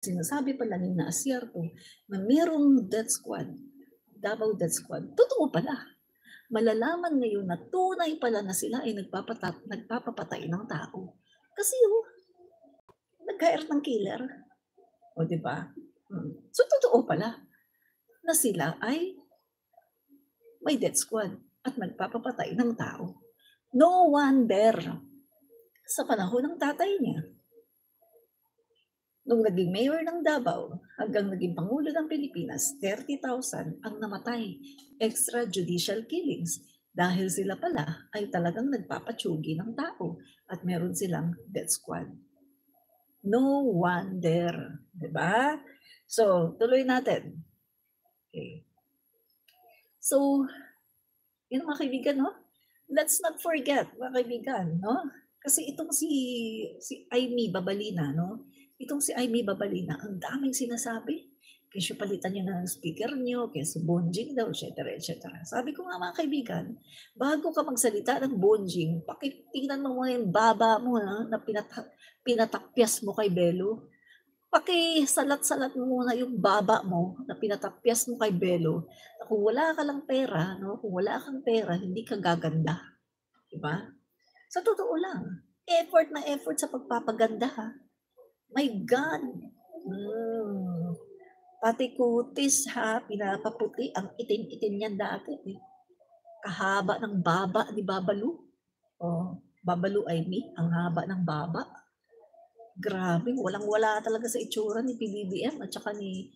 sinasabi pala ni na Asierto na merong death squad, Davao Death Squad, totoo pala. Malalaman ngayon na tunay pala na sila ay nagpapapatay ng tao. Kasi nag-hire ng killer. O, di ba? So, totoo pala na sila ay may death squad at nagpapapatay ng tao. No wonder sa panahon ng tatay niya, nung naging mayor ng Davao hanggang naging Pangulo ng Pilipinas, 30,000 ang namatay. Extrajudicial killings dahil sila pala ay talagang nagpapatsugi ng tao at meron silang death squad. No wonder, di ba? So, tuloy natin. Okay. So, yun mga kaibigan, no? Let's not forget, mga kaibigan, no? Kasi itong si Aimee Babalina, no? Itong si Aimee Babalina, ang daming sinasabi. Kesyo palitan niyo na ng speaker niyo, kesyo bonjing daw, etc. etc. Sabi ko nga mga kaibigan, bago ka magsalita ng bonjing, pakitingnan mo muna yung baba mo na pinatapyas mo kay Belo. Pakisalat-salat mo muna yung baba mo na pinatapyas mo kay Belo. Na kung wala ka lang pera, no? Kung wala kang pera, hindi ka gaganda. Diba? Sa totoo lang, effort na effort sa pagpapaganda, ha? My God! Pati kutis, ha? Pinapaputi. Ang itim-itim niyan dati. Kahaba ng baba ni Babalu. Oh, Babalu Aimee, ang haba ng baba. Grabe, walang-wala talaga sa itsura ni PBBM at saka ni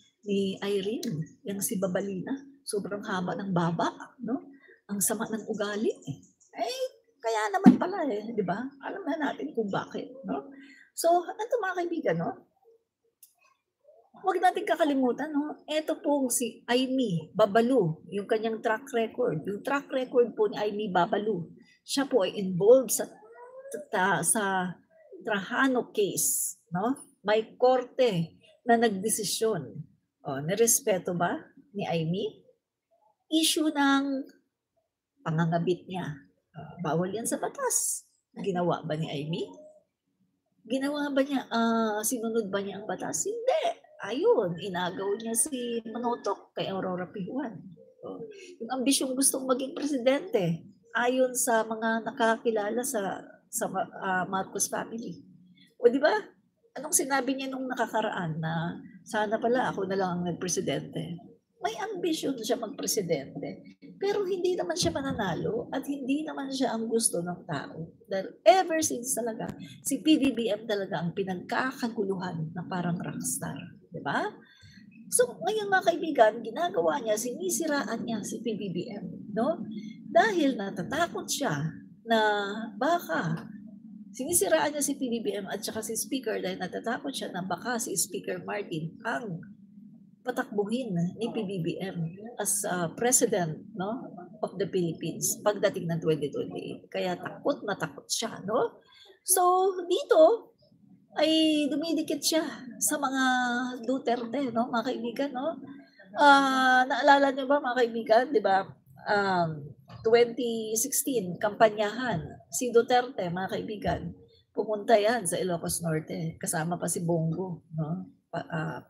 Irene, yang si Babalina. Sobrang haba ng baba, no? Ang sama ng ugali. Kaya naman pala di ba? Alam na natin kung bakit, no? So, ito mga kaibigan, no? Huwag natin kakalimutan, no? Ito pong si Aimee Babalu, yung kanyang track record. Yung track record po ni Aimee Babalu, siya po ay involved sa Trajano case, no? May korte na nagdesisyon. Nirespeto ba ni Aimee? Issue ng pangangabit niya. Bawal yan sa batas. Ginawa ba ni Aimee? Ginawa ba niya, sinunod ba niya ang batas? Hindi. Ayun, inagaw niya si Manotok kay Aurora Pijuan. Yung ambisyong gustong maging presidente, ayon sa mga nakakilala sa Marcos family. O di ba? Anong sinabi niya nung nakakaraan na sana pala ako na lang ang nagpresidente? May ambisyon siya magpresidente, pero hindi naman siya mananalo at hindi naman siya ang gusto ng tao. Dahil ever since talaga, si PBBM talaga ang pinagkakaguluhan na parang rockstar. Di ba? So, ngayon mga kaibigan, ginagawa niya, sinisiraan niya si PBBM, no? Dahil natatakot siya na baka sinisiraan niya si PBBM at saka si Speaker dahil natatakot siya na baka si Speaker Martin ang patakbuhin ni PBBM as President, no, of the Philippines pagdating ng 2028. Kaya takot na takot siya, no? So, dito ay dumidikit siya sa mga Duterte, no, mga kaibigan, no? Naalala niyo ba mga kaibigan, di ba? 2016, kampanyahan, si Duterte, mga kaibigan, pumunta yan sa Ilocos Norte, kasama pa si Bongo, no?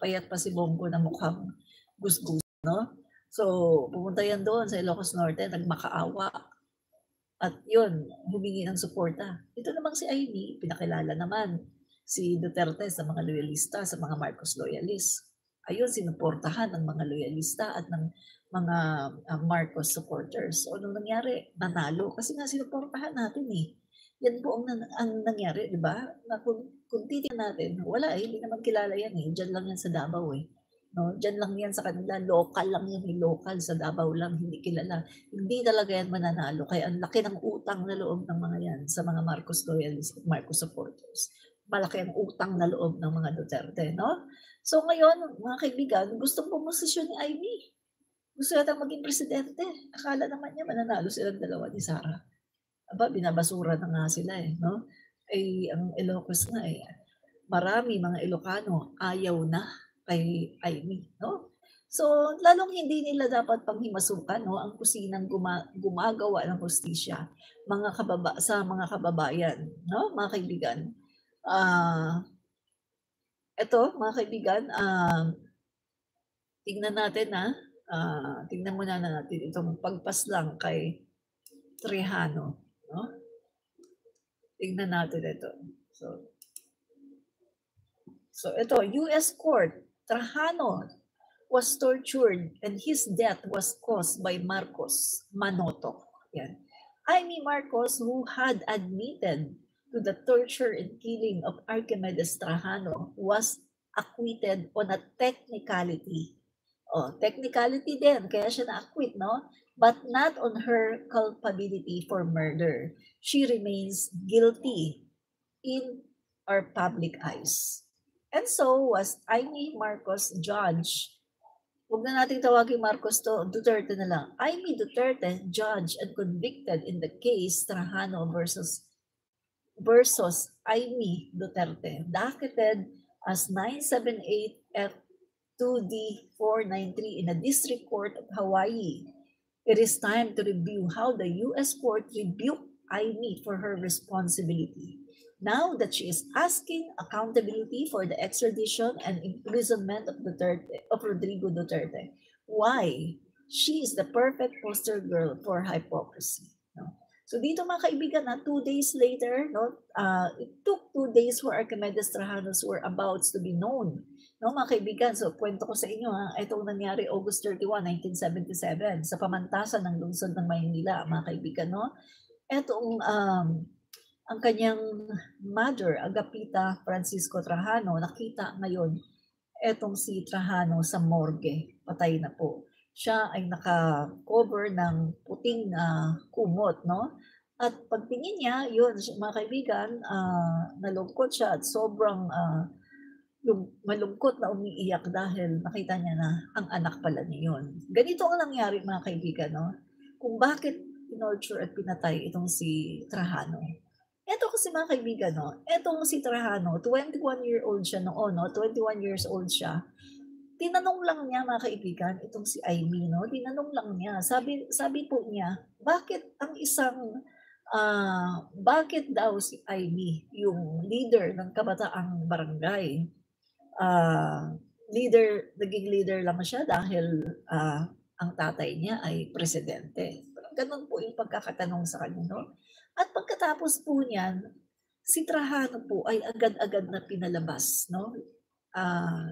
Payat pa si Bongo na mukhang gusgus, no? So, pumunta yan doon sa Ilocos Norte, nagmakaawa. At yun, humingi ng suporta. Ito namang si Aimee, pinakilala naman si Duterte sa mga loyalista, sa mga Marcos loyalists. Ayun, sinuportahan ng mga loyalista at ng mga Marcos supporters. O nung nangyari, nanalo. Kasi nga sinuportahan natin eh. Yan po ang nangyari, di ba? Na kung titignan natin, wala hindi naman kilala yan eh. Diyan lang yan sa Davao eh. No, diyan lang yan sa kanila, local lang yan, local sa Davao lang, hindi kilala. Hindi talaga yan mananalo. Kaya ang laki ng utang na loob ng mga yan sa mga Marcos loyalists, Marcos supporters. Malaki ang utang na loob ng mga Duterte, no? So ngayon, mga kaibigan, gustong pumosisyon ni Aimee. Gusto yata maging presidente. Akala naman niya mananalo silang dalawa ni Sara. Aba, binabasura na nga sila eh, no? Ang Ilocos na eh. Marami mga Ilocano ayaw na kay Aimee, no? So, lalong hindi nila dapat panghimasukan, no, ang kusinang gumagawa ng hustisya sa mga kababayan, no, mga kaibigan. Ito, mga kaibigan, tingnan natin tingnan muna natin itong pagpaslang kay Trajano, no? Tingnan natin ito. So ito, US Court, Trajano was tortured and his death was caused by Marcos Manotoc. Yan. Amy Marcos, who had admitted to the torture and killing of Archimedes Trajano, was acquitted on a technicality. Technicality din, kaya siya na-acquit, no? But not on her culpability for murder. She remains guilty in our public eyes. And so was Amy Marcos judge. Huwag na nating tawagin Marcos to, Duterte na lang. Amy Duterte judged and convicted in the case Trajano versus Amy Duterte, docketed as 978 F2D 493 in the District Court of Hawaii. It is time to review how the U.S. Court rebuked Amy for her responsibility. Now that she is asking accountability for the extradition and imprisonment of Rodrigo Duterte. Why? She is the perfect poster girl for hypocrisy. No? So dito mga kaibigan, 2 days later, no, it took 2 days for Archimedes Trajanos were about to be known. No, mga kaibigan, so kwento ko sa inyo, itong nangyari August 31, 1977 sa pamantasan ng lungsod ng Maynila, mga kaibigan. No? Itong ang kanyang mother, Agapita Francisco Trajano, nakita ngayon etong si Trajano sa morgue. Patay na po. Siya ay naka-cover ng puting kumot, no? At pagtingin niya, yun, mga kaibigan, nalungkot siya at sobrang malungkot na umiiyak dahil nakita niya na ang anak pala niya yun. Ganito ang nangyari, mga kaibigan, no? Kung bakit pinorture at pinatay itong si Trajano. Eto kasi mga kaibigan, no, etong si Trajano, 21-year-old siya noon, no, 21 years old siya. Tinanong lang niya, mga kaibigan, itong si Amy, no, tinanong lang niya. Sabi po niya, bakit bakit daw si Amy, yung leader ng kabataang barangay, naging leader lang siya dahil ang tatay niya ay presidente. Ganun po yung pagkakatanong sa kanya, no? At pagkatapos po niyan, si Trajano po ay agad-agad na pinalabas, no?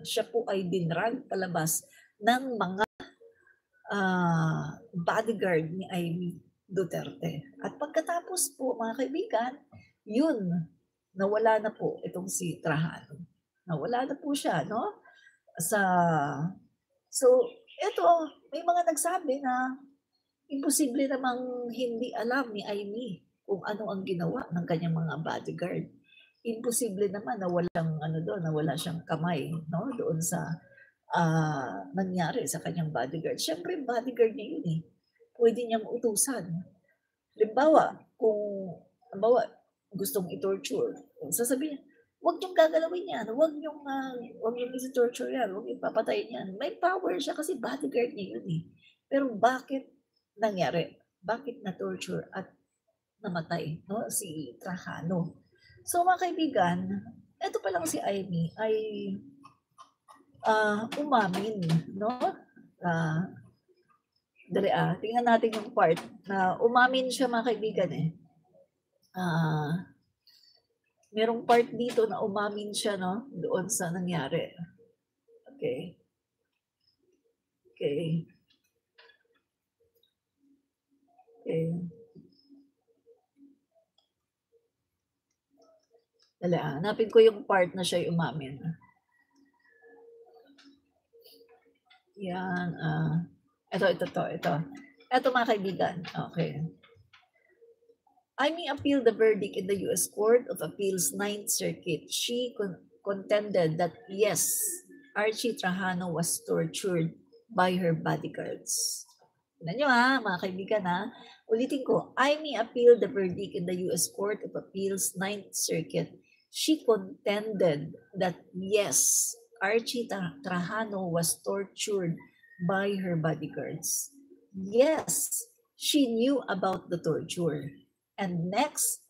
Siya po ay dinrag palabas ng mga bodyguard ni Amy Duterte. At pagkatapos po, mga kaibigan, yun, nawala na po itong si Trajano. Nawala na po siya, no? So, eto, may mga nagsabi na imposible namang hindi alam ni Amy kung ano ang ginawa ng kanyang mga bodyguard. Imposible naman na wala siyang kamay, no, doon sa nangyari sa kanyang bodyguard. Siyempre, bodyguard niya yun eh. Pwede niyang utusan. Halimbawa, gustong i-torture, sasabihin, huwag niyong gagalawin yan, huwag niyong i-torture yan, huwag niyong papatayin yan. May power siya kasi bodyguard niya yun eh. Pero bakit nangyari? Bakit na-torture at namatay, no, si Trajano? So mga kaibigan, ito pa lang si Amy ay umamin, no? Tingnan natin yung part na umamin siya, mga kaibigan eh. Merong part dito na umamin siya, no, doon sa nangyari. Okay. Hanapin ko yung part na siya umamin. Yan. Ito. Ito mga kaibigan. Okay. Amy appealed the verdict in the U.S. Court of Appeals 9th Circuit. She contended that yes, Archie Trajano was tortured by her bodyguards. Tignan nyo mga kaibigan Ulitin ko, Amy appealed the verdict in the U.S. Court of Appeals 9th Circuit. She contended that yes, Archie Trajano was tortured by her bodyguards. Yes, she knew about the torture. And this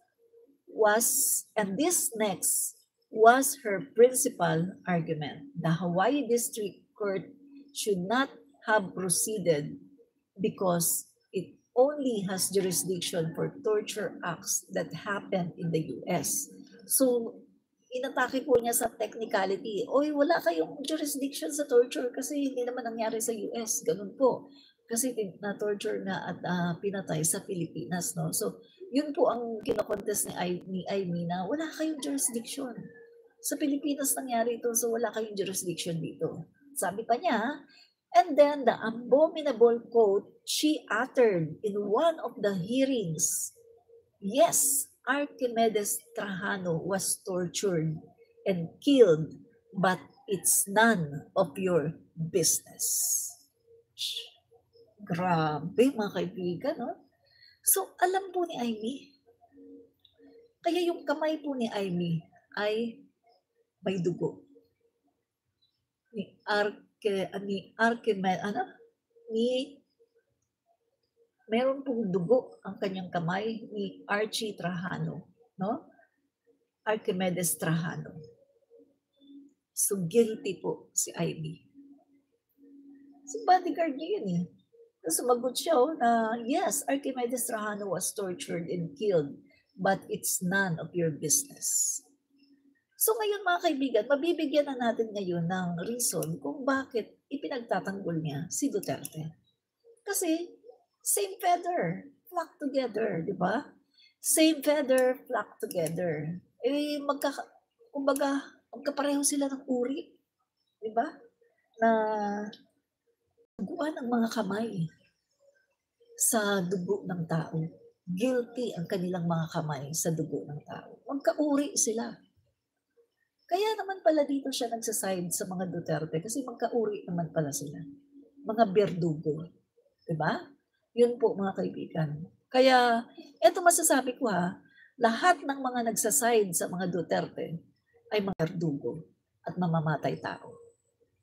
next was her principal argument. The Hawaii District Court should not have proceeded because it only has jurisdiction for torture acts that happened in the US. So, inatake po niya sa technicality. Oy, wala kayong jurisdiction sa torture kasi hindi naman nangyari sa US. Ganun po. Kasi na-torture na at pinatay sa Pilipinas. No? So, yun po ang kinokontest ni Aimee na wala kayong jurisdiction. Sa Pilipinas nangyari ito, so wala kayong jurisdiction dito. Sabi pa niya, and then the abominable quote she uttered in one of the hearings, yes, Archimedes Trajano was tortured and killed, but it's none of your business. Grabe mga kaibigan, no? So alam po ni Aimee, kaya yung kamay po ni Aimee ay may dugo. Meron pong dugo ang kanyang kamay ni Archie Trajano, no? Archimedes Trajano. So guilty po si Aimee. Si bodyguard niya yun eh. Sumagot siya na, yes, Archimedes Trajano was tortured and killed, but it's none of your business. So ngayon mga kaibigan, mabibigyan na natin ngayon ng reason kung bakit ipinagtatanggol niya si Duterte. Kasi same feather, flock together, di ba? Same feather, flock together. Eh, kumbaga, magkapareho sila ng uri, di ba? Na duguan ang mga kamay sa dugo ng tao. Guilty ang kanilang mga kamay sa dugo ng tao. Magkauri sila. Kaya naman pala dito siya nagsaside sa mga Duterte kasi magkauri naman pala sila. Mga berdugo. Diba? Yun po mga kaibigan. Kaya, eto masasabi ko lahat ng mga nagsaside sa mga Duterte ay mga berdugo at mamamatay tao.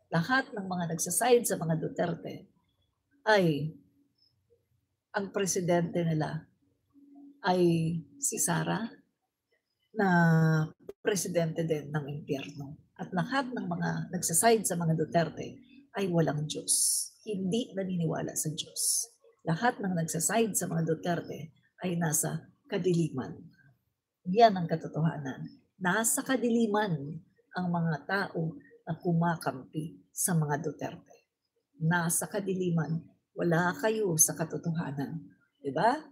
Lahat ng mga nagsaside sa mga Duterte ay ang presidente nila ay si Sara na presidente din ng impyerno. At lahat ng mga nagsaside sa mga Duterte ay walang Diyos. Hindi naniniwala sa Diyos. Lahat ng nagsaside sa mga Duterte ay nasa kadiliman. Yan ang katotohanan. Nasa kadiliman ang mga tao na kumakampi sa mga Duterte. Nasa kadiliman, wala kayo sa katotohanan. Diba?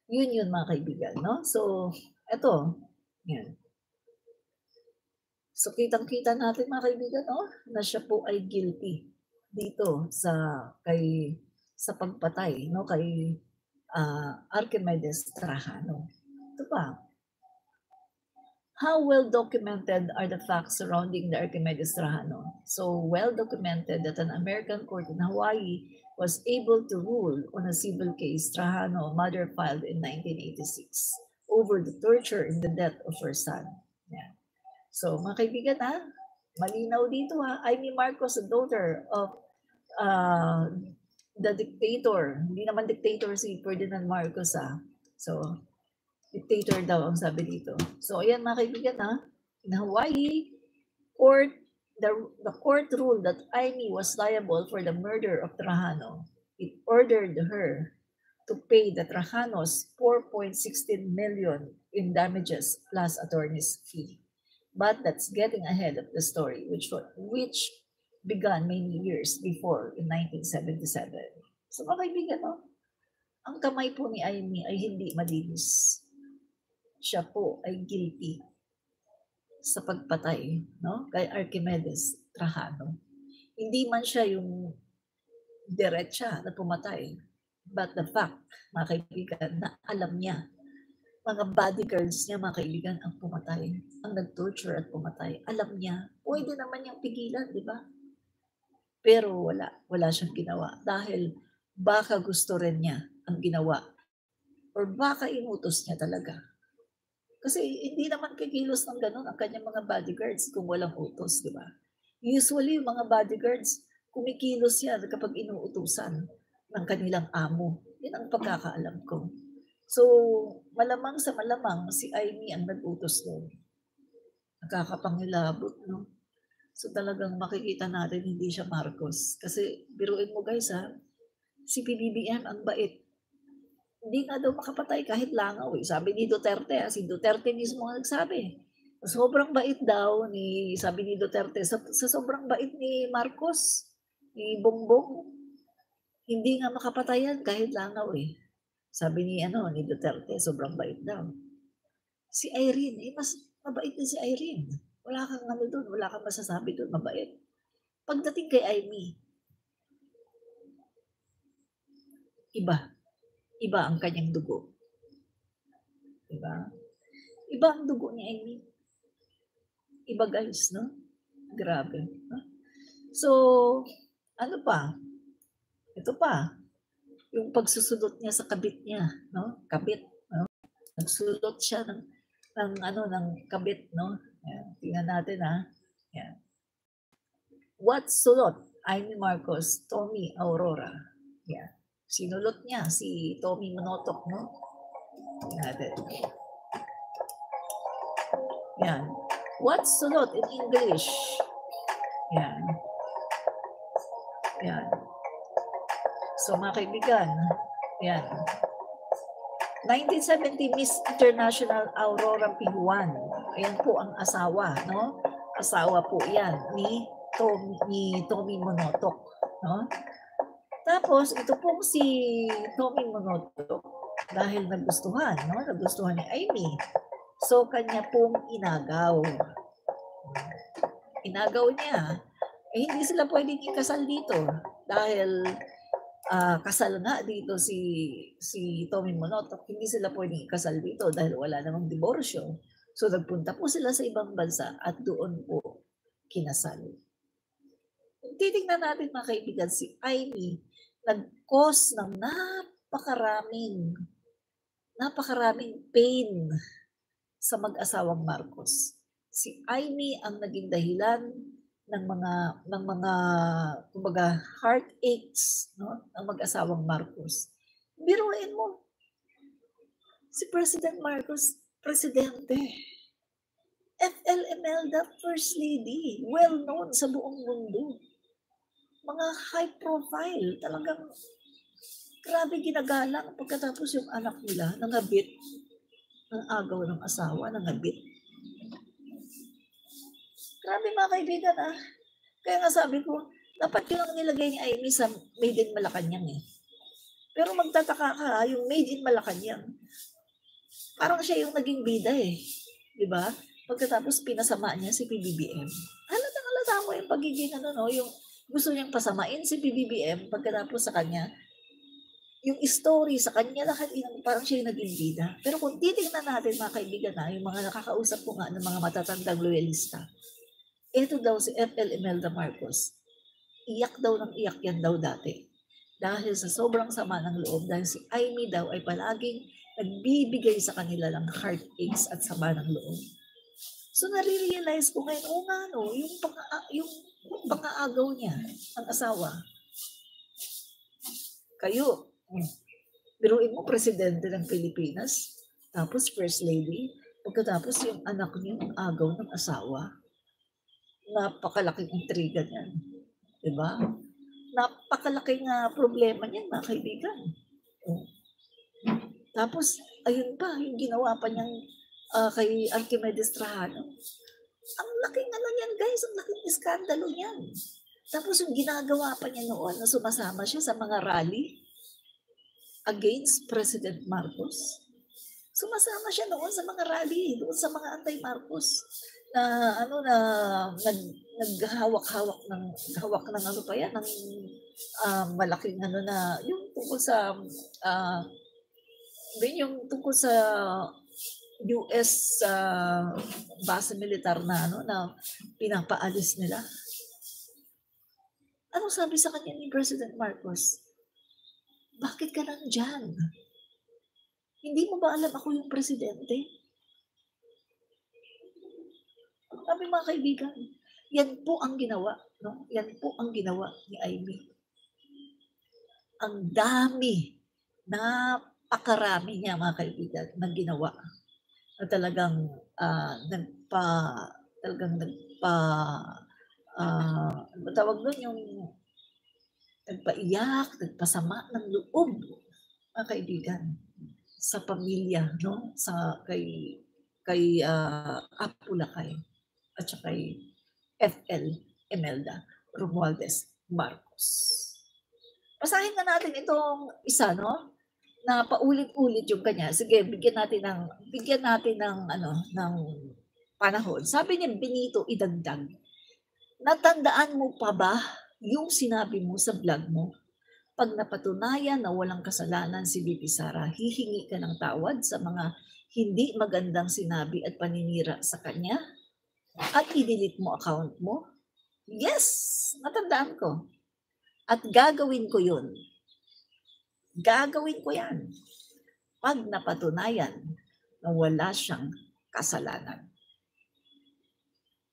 Yun mga kaibigan, no? So, eto, yan. So, kitang-kita natin mga kaibigan, na siya po ay guilty dito sa pagpatay, no, kay Archimedes Trajano. Ito pa. How well documented are the facts surrounding the Archimedes Trajano? So well documented that an American court in Hawaii was able to rule on a civil case Trajano mother filed in 1986 over the torture and the death of her son. Yeah. So mga kaibigan malinaw dito Aimee Marcos, the daughter of the dictator. Hindi naman dictator si Ferdinand Marcos So dictator daw ang sabi dito. So ayan mga kaibigan in Hawaii, the court ruled that Aimee was liable for the murder of Trajano. It ordered her to pay the Trajanos 4.16 million in damages plus attorney's fee. But that's getting ahead of the story, which began many years before in 1977. So mga kaibigan, ang kamay po ni Aimee ay hindi malinis. Siya po ay guilty sa pagpatay, kay Archimedes Trajano. Hindi man siya yung diretsa na pumatay, but the fact, mga kaibigan, na alam niya, mga bodyguards niya, mga kaibigan, ang pumatay, ang nag-torture at pumatay, alam niya, pwede naman niyang pigilan, di ba? Pero wala siyang ginawa dahil baka gusto rin niya ang ginawa or baka inutos niya talaga. Kasi hindi naman kikilos ng ganun ang kanyang mga bodyguards kung walang utos, di ba? Usually, yung mga bodyguards, kumikilos yan kapag inuutusan ng kanilang amo. Yan ang pagkakaalam ko. So, malamang sa malamang, si Aimee ang nag-utos doon. Nakakapangilabot, 'no? So, talagang makikita natin hindi siya Marcos. Kasi biruin mo guys, si PBBM ang bait. Hindi nga daw makapatay kahit langaw, eh. Sabi ni Duterte, si Duterte mismo ang nagsabi. Sobrang bait daw sabi ni Duterte, sa sobrang bait ni Marcos, ni Bongbong, hindi nga makapatay yan kahit langaw, eh. Sabi ni Duterte, sobrang bait daw. Si Irene, mas mabait din si Irene. Wala kang ano dun, wala kang masasabi dun, mabait. Pagdating kay Amy, iba. Iba ang kanyang dugo. Diba? Iba ang dugo ni Amy. Iba guys, no? Grabe. No? So, ano pa? Ito pa. Yung pagsusulot niya sa kabit niya, no? Kabit, no? Nagsulot siya ng kabit, no? Yan. Tingnan natin, Yan. What sulot? Amy Marcos, Tommy Aurora. Yan. Sinulot niya si Tommy Monotok, no? Tingnan natin. Yan. What sulot in English? Yan. Yan. So, mga kaibigan, yan. 1970 Miss International Aurora Pijuan. Ayan po ang asawa, no? Asawa po yan ni Tommy Monotok, no? Tapos, ito po si Tommy Monotok, dahil nagustuhan, no? Nagustuhan ni Amy. So, kanya pong inagaw. Inagaw niya. Hindi sila pwedeng ikasal dito dahil kasal nga dito si Tommy Monotok. Hindi sila pwedeng ikasal dito dahil wala namang diborsyo. So, nagpunta po sila sa ibang bansa at doon po kinasal. Titingnan natin mga kaibigan, si Amy nag-cause ng napakaraming pain sa mag-asawang Marcos. Si Amy ang naging dahilan ng mga kumbaga heartaches, no, ng mag-asawang Marcos. Biruin mo, si President Marcos, presidente. FL Imelda, First Lady, well-known sa buong mundo. Mga high profile, talagang grabe ginagalang pagkatapos yung anak nila nangabit ng agaw ng asawa, nangabit. Grabe mga kaibigan, Kaya nga sabi ko, dapat yun ang nilagay ni Amy sa Made in Malacanang, eh. Pero magtataka ka, yung Made in Malacanang, parang siya yung naging bida, eh. Diba? Pagkatapos pinasama niya si PBBM. Halata mo yung pagiging yung gusto niyang pasamain si PBBM pagkatapos sa kanya, yung story sa kanya lahat, parang siya yung naging bida. Pero kung titignan natin mga kaibigan yung mga nakakausap ko nga ng mga matatandang loyalista, ito daw si FL Imelda Marcos, iyak daw ng iyak yan daw dati. Dahil sa sobrang sama ng loob, dahil si Amy daw ay palaging nagbibigay sa kanila ng heartaches at sama ng loob. So nare-realize ko ngayon, yung pang-aagaw niya, ang asawa. Kayo, biruin mo, presidente ng Pilipinas, tapos first lady, pagkatapos yung anak niyo ang agaw ng asawa. Napakalaking intriga niyan. Diba? Napakalaking problema niyan, mga kaibigan. Tapos, ayun pa, yung ginawa pa niyang kay Archimedes Trajano. Ang laking niyan, guys, ang laking iskandalo niyan. Tapos yung ginagawa pa niya noon na sumasama siya sa mga rally against President Marcos. Sumasama siya noon sa mga rally, doon sa mga anti-Marcos na naghahawak-hawak ng malaking yung tungkol sa yung tungkol sa US base militar na pinapaalis nila. Anong sabi sa kanya ni President Marcos? Bakit ka nandyan? Hindi mo ba alam ako yung presidente? Sabi mga kaibigan, yan po ang ginawa, no? Yan po ang ginawa ni Amy. Ang dami, napakarami niya mga kaibigan na ginawa na talagang talagang ano ba tawag do'n, yung nagpaiyak, nagpasama ng loob, mga kaibigan, sa pamilya, no? Kay Apo Lakay at saka kay FL Imelda Romualdez Marcos. Basahin na natin itong isa, no? Na paulit-ulit yung kanya. Sige, bigyan natin ng ano, ng panahon. Sabi niya, Benito, idagdag. Natandaan mo pa ba yung sinabi mo sa vlog mo? Pag napatunayan na walang kasalanan si BP Sara, hihingi ka ng tawad sa mga hindi magandang sinabi at paninira sa kanya? At i-delete mo account mo? Yes! Natandaan ko. At gagawin ko yun. Gagawin ko yan. Pag napatunayan na wala siyang kasalanan.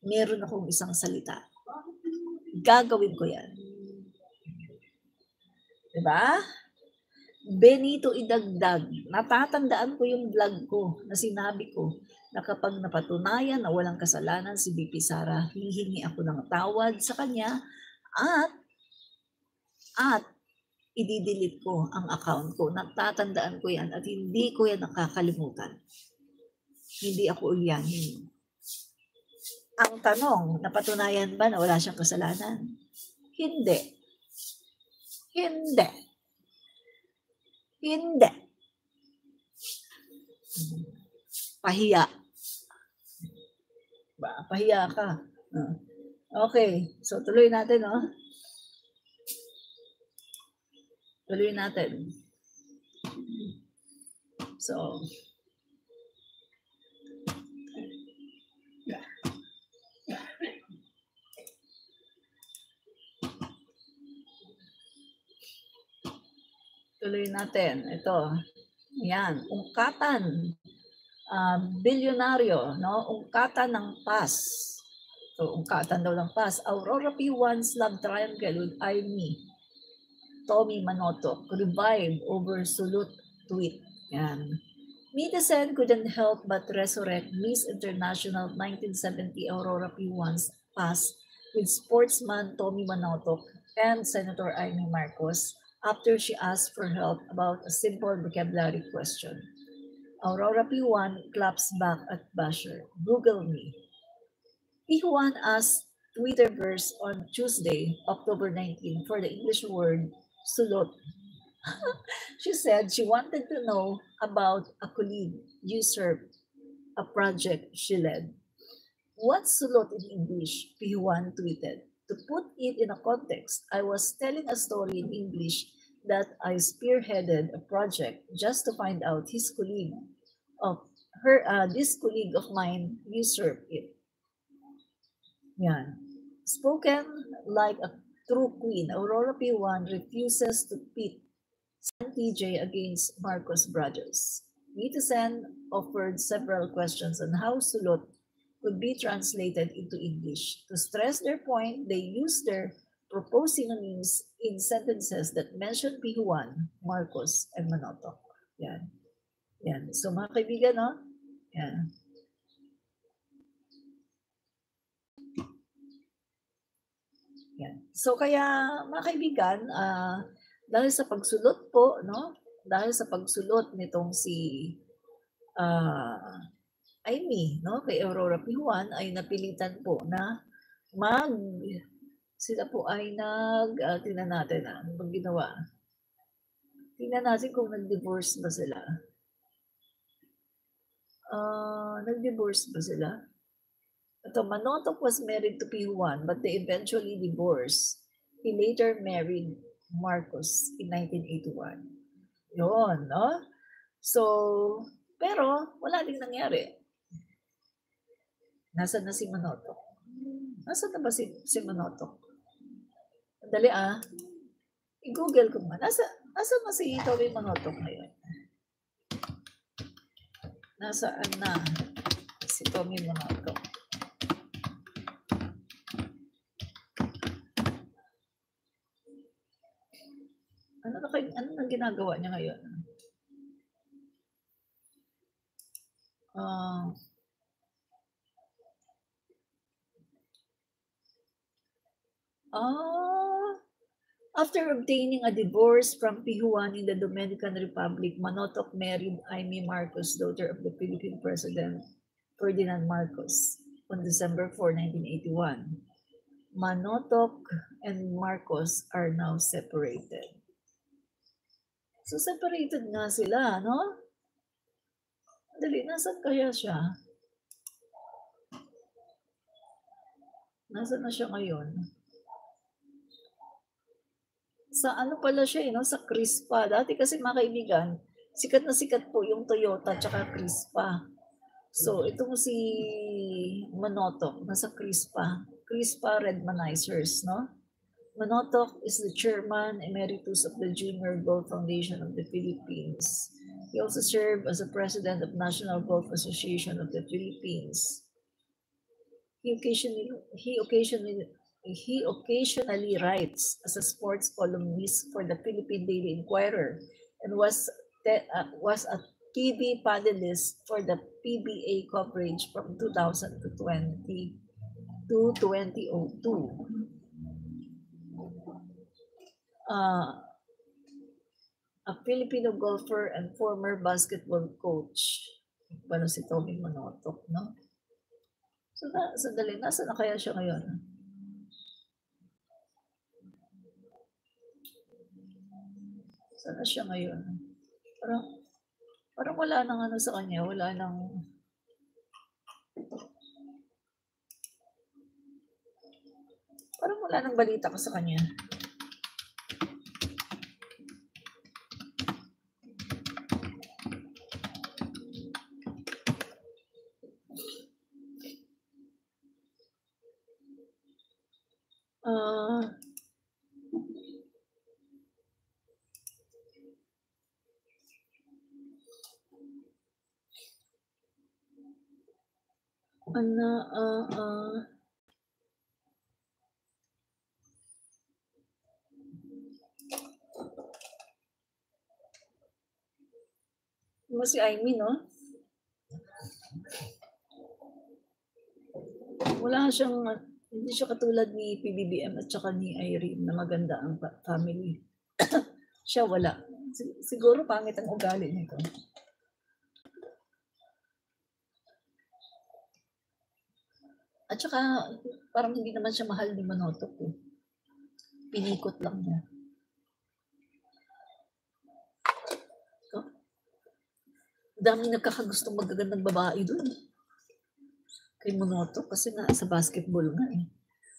Meron akong isang salita. Gagawin ko yan. Diba? Benito, idagdag. Natatandaan ko yung vlog ko na sinabi ko na kapag napatunayan na walang kasalanan si BP Sara, hihingi ako ng tawad sa kanya at i-delete ko ang account ko. Natatandaan ko yan at hindi ko yan nakakalimutan. Hindi ako ulyanin. Ang tanong, napatunayan ba na wala siyang kasalanan? Hindi. Hindi. Hindi. Pahiya. Pahiya ka. Okay. So, tuloy natin, no? Tuloy natin. So, tuloy natin. Ito. Yan. Ungkatan. Bilyonaryo, no? Ungkatan ng PAS. So, ungkatan daw ng PAS. Aurora P1's love triangle with Amy. Tommy Manotoc revived over Sulut tweet. Yan. Netizen couldn't help but resurrect Miss International 1970 Aurora P1's PAS with sportsman Tommy Manotoc and Senator Amy Marcos after she asked for help about a simple vocabulary question. Aurora P1 claps back at basher. Google me. P1 asked Twitterverse on Tuesday, October 19, for the English word sulot. She said she wanted to know about a colleague usurped a project she led. What's sulot in English? P1 tweeted. To put it in a context, I was telling a story in English that I spearheaded a project just to find out this colleague of mine usurped it. Yan. Spoken like a true queen, Aurora P1 refuses to pit San TJ against Marcos brothers. Netizen offered several questions on how sulot could be translated into English. To stress their point, they used their proposed synonyms in sentences that mention P1, Marcos, and Manotoc. Yan. Yan. So mga kaibigan, no? Yan. Yan. So kaya mga kaibigan, dahil sa pagsulot po, no? Dahil sa pagsulot nitong si Amy, no? Kay Aurora P1 ay napilitan po na sila po ay tingnan natin ano bang ginawa. Tingnan natin kung nag-divorce ba sila. Nag-divorce ba sila? Ito, Manotoc was married to P1 but they eventually divorced. He later married Marcos in 1981. Yun, no? So, pero wala ding nangyari. Nasaan na si Manotoc? Nasaan na ba si Manotoc? Dali I-google ko nga. Nasaan na si Tommy Manotoc ngayon? Nasaan na si Tommy Manotoc? Ano nang ginagawa niya ngayon? After obtaining a divorce from Pijuan in the Dominican Republic, Manotoc married Aimee Marcos, daughter of the Philippine President Ferdinand Marcos, on December 4, 1981. Manotoc and Marcos are now separated. So separated nga sila, no? Dali, nasan kaya siya? Nasaan na siya ngayon? Sa ano pala siya, no? Sa Crispa. Dati kasi mga kaibigan, sikat na sikat po yung Toyota tsaka Crispa. So, itong si Manotoc, nasa Crispa. Crispa Redmanizers, no? Manotoc is the chairman emeritus of the Junior Golf Foundation of the Philippines. He also served as the president of National Golf Association of the Philippines. He occasionally writes as a sports columnist for the Philippine Daily Inquirer and was a TV panelist for the PBA coverage from 2000 to 2002. A Filipino golfer and former basketball coach. Paano si Tommy Manotoc, no? So, sandali, nasa na kaya siya ngayon? Saan na siya ngayon? Parang wala nang ano sa kanya, wala nang... Parang wala nang balita ko sa kanya. Si Aimee, no? Wala siyang, hindi siya katulad ni PBBM at saka ni Irene na maganda ang family. Siya wala. Siguro pangit ang ugali nito. At saka parang hindi naman siya mahal ni Manotoc. Pinikot lang niya. Daming nagkakagustong magagandang babae doon. Kay Manotoc kasi nga sa basketball nga eh.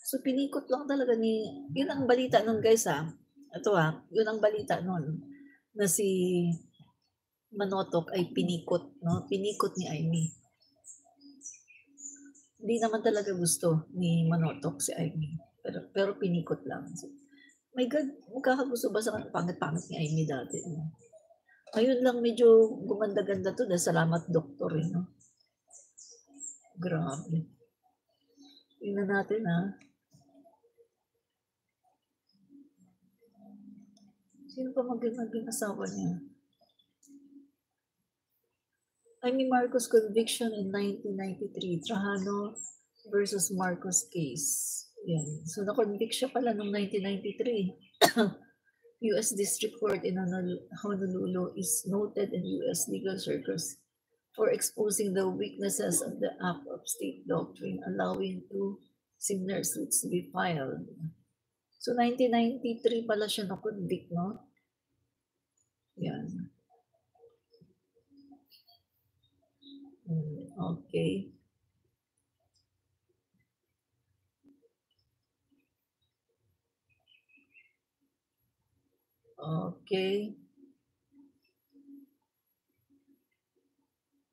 So pinikot lang talaga ni, yun ang balita nun guys Ito yun ang balita nun na si Manotoc ay pinikot, no? Pinikot ni Aimee. Hindi naman talaga gusto ni Manotoc si Aimee. Pero pinikot lang. So, my God, magkakagusto ba sa pangit-pangit ni Aimee dati? Ngayon lang medyo gumanda-ganda to dahil salamat doktor eh, no? Grabe. Tingnan natin Sino pa maging asawa niya? Aimee Marcos conviction in 1993, Trajano versus Marcos case. Yan. So na-convict siya pala noong 1993. U.S. District Court in Honolulu is noted in U.S. legal circles for exposing the weaknesses of the Act of State Doctrine, allowing two similar suits to be filed. So 1993 pala siya na-convict, no? Yan. Okay. Okay.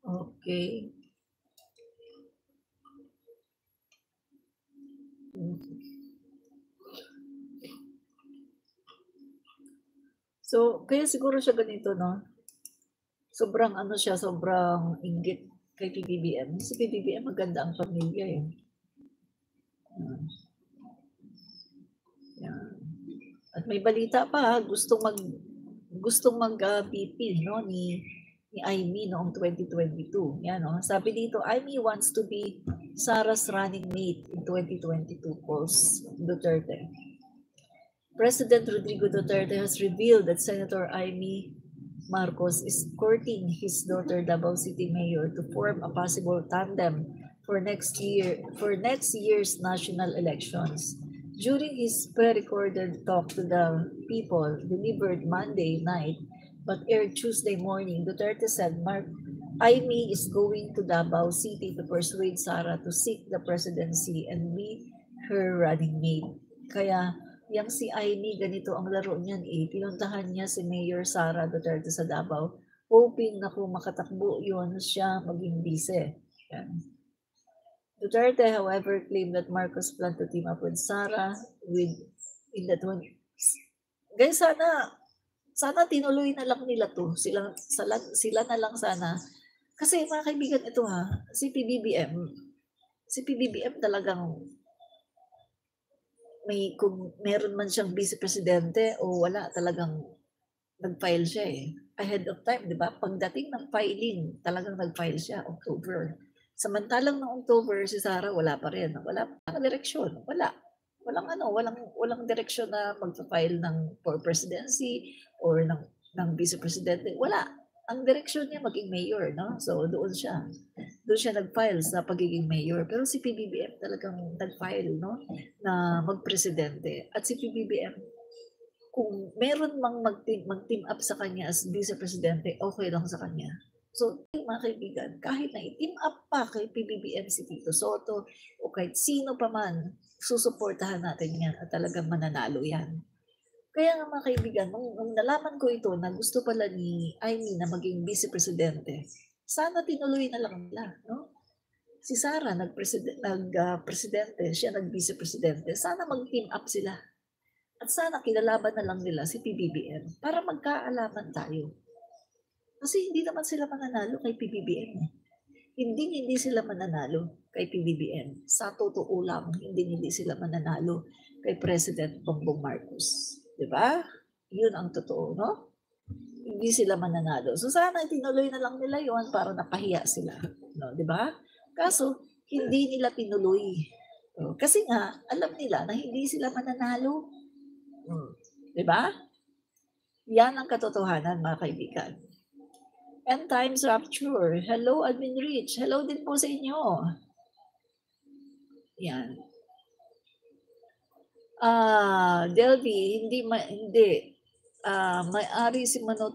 Okay. So, kaya siguro siya ganito, no? Sobrang sobrang inggit kay PBBM. Si PBBM maganda ang pamilya eh. Yan. At may balita pa, gustong mag-VP, no, ni Aimee noong 2022. Yan, no? Sabi dito, Aimee wants to be Sara's running mate in 2022 post Duterte. President Rodrigo Duterte has revealed that Senator Amy Marcos is courting his daughter Davao City Mayor to form a possible tandem for next year's national elections. During his pre-recorded talk to the people delivered Monday night but aired Tuesday morning, Duterte said Amy is going to Davao City to persuade Sara to seek the presidency and be her running mate. Kaya yang si Amy, ganito ang laro niyan eh. Pinuntahan niya si Mayor Sara Duterte sa Davao, hoping na kung makatakbo yun, siya maging vice. Yan. Duterte, however, claimed that Marcos planned to team up with Sara in that one. Guys, sana tinuloy na lang nila to. Sila na lang sana. Kasi mga kaibigan, ito si PBBM talagang kung meron man siyang vice presidente o wala, talagang nag-file siya eh. Ahead of time, di ba? Pagdating ng filing, talagang nag-file siya, October. Samantalang noong October, si Sara wala pa rin. Wala pa direksyon. Walang direksyon na magpa-file for presidency or ng vice presidente. Wala. Ang direksyon niya maging mayor, no? So doon siya nag-file sa pagiging mayor. Pero si PBBM talagang nag-file, no, na magpresidente. At si PBBM, kung meron mang mag-team up sa kanya as vice presidente, okay lang sa kanya. So, mga kaibigan, kahit na i-team up pa kay PBBM si Tito Soto o kahit sino pa man, susuportahan natin yan at talagang mananalo yan. Kaya nga mga kaibigan, nung nalaman ko ito na gusto pala ni Amy na maging vice presidente, sana tinuloy na lang nila, no? Si Sara nag-presidente, siya nag-vice presidente. Sana mag-team up sila. At sana kilalaban na lang nila si PBBM para magkaalaman tayo. Kasi hindi naman sila mananalo kay PBBM. Hindi sila mananalo kay PBBM. Sa totoo lang, hindi sila mananalo kay President Bongbong Marcos. Diba? Yun ang totoo, no? Hindi sila mananalo. So sana tinuloy na lang nila yon para napahiya sila. No, diba? Kaso, hindi nila tinuloy. Kasi nga, alam nila na hindi sila mananalo. Diba? Yan ang katotohanan, mga kaibigan. End Times Rapture. Hello, Admin Rich. Hello din po sa inyo. Yan. Delby, hindi. May-ari si Manot